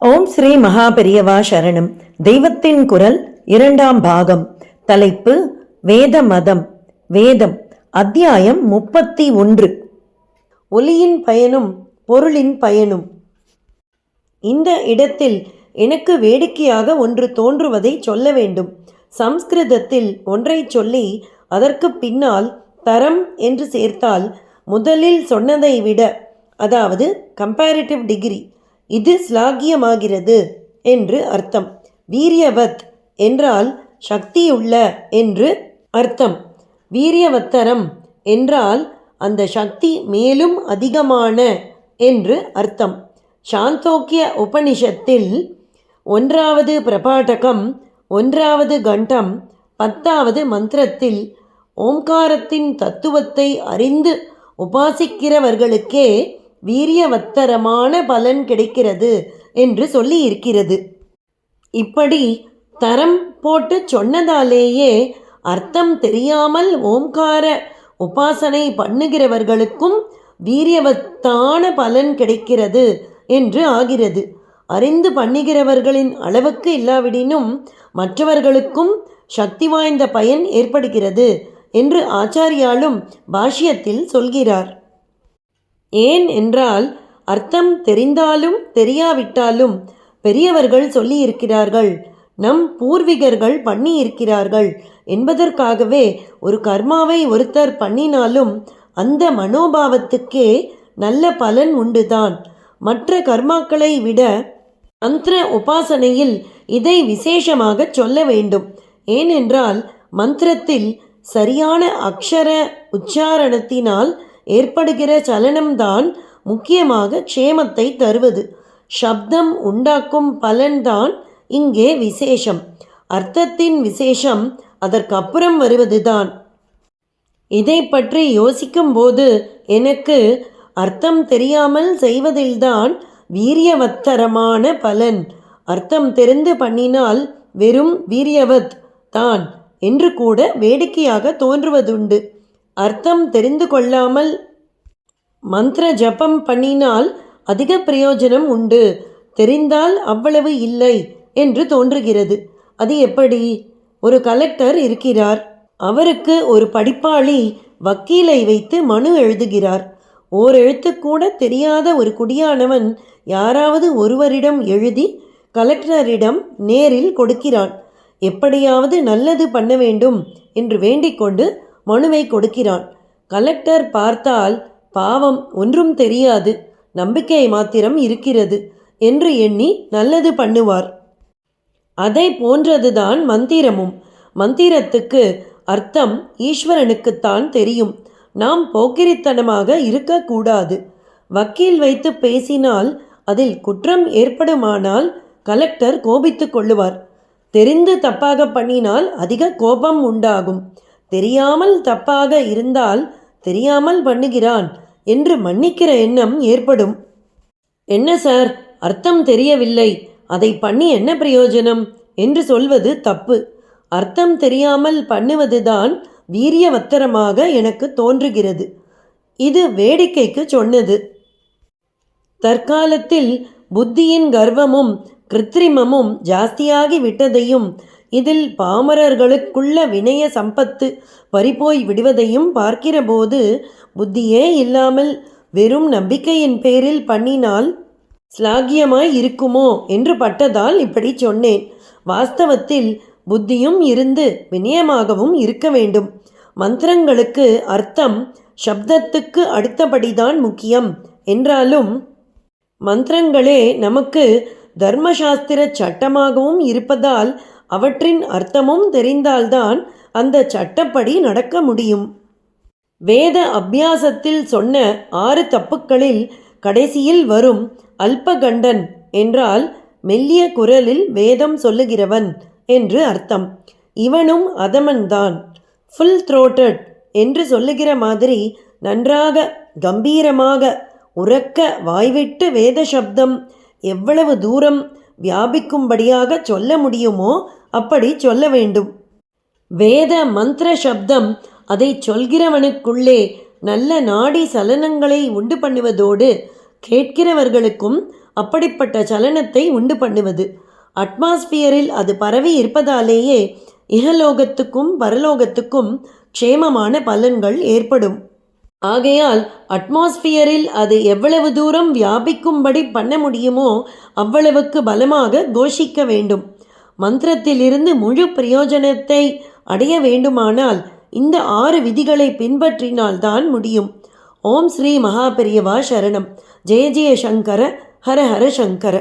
ஓம் ஸ்ரீ மகாபெரியவா சரணம். தெய்வத்தின் குரல் இரண்டாம் பாகம். தலைப்பு வேத மதம். வேதம். அத்தியாயம் 31. ஒலியின் பயனும் பொருளின் பயனும். இந்த இடத்தில் எனக்கு வேடிக்கையாக ஒன்று தோன்றுவதை சொல்ல வேண்டும். சம்ஸ்கிருதத்தில் ஒன்றை சொல்லி அதற்கு பின்னால் தரம் என்று சேர்த்தால் முதலில் சொன்னதை விட, அதாவது கம்பேரிட்டிவ் டிகிரி, இது ஸ்லாகியமாகிறது என்று அர்த்தம். வீரியவத் என்றால் சக்தியுள்ள என்று அர்த்தம். வீரியவத்தரம் என்றால் அந்த சக்தி மேலும் அதிகமான என்று அர்த்தம். சாந்தோக்கிய உபனிஷத்தில் 1வது பிரபாடகம் 1வது கண்டம் 10வது மந்திரத்தில் ஓம்காரத்தின் தத்துவத்தை அறிந்து உபாசிக்கிறவர்களுக்கே வீரியவத்தரமான பலன் கிடைக்கிறது என்று சொல்லி இருக்கிறது. இப்படி தரம் போட்டு சொன்னதாலேயே அர்த்தம் தெரியாமல் ஓம்கார உபாசனை பண்ணுகிறவர்களுக்கும் வீரியவத்தான பலன் கிடைக்கிறது என்று ஆகிறது. அறிந்து பண்ணுகிறவர்களின் அளவுக்கு இல்லாவிடினும் மற்றவர்களுக்கும் சக்தி வாய்ந்த பயன் ஏற்படுகிறது என்று ஆச்சாரியாலும் பாஷ்யத்தில் சொல்கிறார். ஏன் என்றால் அர்த்தம் தெரிந்தாலும் தெரியாவிட்டாலும் பெரியவர்கள் சொல்லி இருக்கிறார்கள், நம் பூர்வீகர்கள் பண்ணி இருக்கிறார்கள் என்பதற்காகவே ஒரு கர்மாவை ஒருத்தர் பண்ணினாலும் அந்த மனோபாவத்துக்கே நல்ல பலன் உண்டுதான். மற்ற கர்மாக்களை விட மந்திர உபாசனையில் இதை விசேஷமாக சொல்ல வேண்டும். ஏனென்றால் மந்திரத்தில் சரியான அக்ஷர உச்சாரணத்தினால் ஏற்படுகிற சலனம்தான் முக்கியமாக க்ஷேமத்தை தருவது. சப்தம் உண்டாக்கும் பலன்தான் இங்கே விசேஷம். அர்த்தத்தின் விசேஷம் அதற்கப்புறம் வருவதுதான். இதை பற்றி யோசிக்கும்போது எனக்கு அர்த்தம் தெரியாமல் செய்வதில்தான் வீரியவத்தரமான பலன், அர்த்தம் தெரிந்து பண்ணினால் வெறும் வீரியவத் தான் என்று கூட வேடிக்கையாக தோன்றுவதுண்டு. அர்த்தம் தெரிந்து கொள்ளாமல் மந்திர ஜபம் பண்ணினால் அதிக பிரயோஜனம் உண்டு, தெரிந்தால் அவ்வளவு இல்லை என்று தோன்றுகிறது. அது எப்படி? ஒரு கலெக்டர் இருக்கிறார். அவருக்கு ஒரு படிப்பாளி வக்கீலை வைத்து மனு எழுதுகிறார். ஓரெழுத்து கூட தெரியாத ஒரு குடியானவன் யாராவது ஒருவரிடம் எழுதி கலெக்டரிடம் நேரில் கொடுக்கிறான். எப்படியாவது நல்லது பண்ண வேண்டும் என்று வேண்டிக்கொண்டு மனுவை கொடுக்கிறான். கலெக்டர் பார்த்தால் பாவம் ஒன்றும் தெரியாது, நம்பிக்கை மாத்திரம் இருக்கிறது என்று எண்ணி நல்லது பண்ணுவார். அதை போன்றதுதான் மந்திரமும். மந்திரத்துக்கு அர்த்தம் ஈஸ்வரனுக்குத்தான் தெரியும். நாம் போக்கிரித்தனமாக இருக்கக்கூடாது. வக்கீல் வைத்து பேசினால் அதில் குற்றம் ஏற்படுமானால் கலெக்டர் கோபித்து கொள்ளுவார். தெரிந்து தப்பாக பண்ணினால் அதிக கோபம் உண்டாகும். தெரியாமல் தப்பாக இருந்தால் தெரியாமல் பண்ணுகிறான் என்று மன்னிக்கிற எண்ணம் ஏற்படும். என்ன சார், அர்த்தம் தெரியவில்லை, அதை பண்ணி என்ன பிரயோஜனம் என்று சொல்வது தப்பு. அர்த்தம் தெரியாமல் பண்ணுவதுதான் வீரியவத்தரமாக எனக்கு தோன்றுகிறது. இது வேடிக்கைக்கு சொன்னது. தற்காலத்தில் புத்தியின் கர்வமும் கிருத்திரிமமும் ஜாஸ்தியாகி விட்டதையும் இதில் பாமரர்களுக்குள்ள வினய சம்பத்து பறிபோய் விடுவதையும் பார்க்கிறபோது புத்தியே இல்லாமல் வெறும் நம்பிக்கையின் பேரில் பண்ணினால் ஸ்லாகியமாய் இருக்குமோ என்று பட்டதால் இப்படி சொன்னேன். வாஸ்தவத்தில் புத்தியும் இருந்து வினயமாகவும் இருக்க வேண்டும். மந்திரங்களுக்கு அர்த்தம் சப்தத்துக்கு அடுத்தபடிதான் முக்கியம் என்றாலும் மந்திரங்களே நமக்கு தர்மசாஸ்திர சட்டமாகவும் இருப்பதால் அவற்றின் அர்த்தமும் தெரிந்தால்தான் அந்த சட்டப்படி நடக்க முடியும். வேத அபியாசத்தில் சொன்ன 6 தப்புக்களில் கடைசியில் வரும் அல்பகண்டன் என்றால் மெல்லிய குரலில் வேதம் சொல்லுகிறவன் என்று அர்த்தம். இவனும் அதமன்தான். ஃபுல் த்ரோட்டட் என்று சொல்லுகிற மாதிரி நன்றாக கம்பீரமாக உரக்க வாய்விட்டு வேத சப்தம் எவ்வளவு தூரம் வியாபிக்கும்படியாக சொல்ல முடியுமோ அப்படி சொல்ல வேண்டும். வேத மந்திர சப்தம் அதை சொல்கிறவனுக்குள்ளே நல்ல நாடி சலனங்களை உண்டு பண்ணுவதோடு கேட்கிறவர்களுக்கும் அப்படிப்பட்ட சலனத்தை உண்டு பண்ணுவது. அட்மாஸ்பியரில் அது பரவி இருப்பதாலேயே இகலோகத்துக்கும் பரலோகத்துக்கும் க்ஷேமமான பலன்கள் ஏற்படும். ஆகையால் அட்மாஸ்பியரில் அது எவ்வளவு தூரம் வியாபிக்கும்படி பண்ண முடியுமோ அவ்வளவுக்கு பலமாக கோஷிக்க வேண்டும். மந்திரத்திலிருந்து முழு பிரயோஜனத்தை அடைய வேண்டுமானால் இந்த 6 விதிகளை பின்பற்றினால்தான் முடியும். ஓம் ஸ்ரீ மகாபெரியவா சரணம். ஜெய ஜெய சங்கர, ஹர ஹர சங்கர.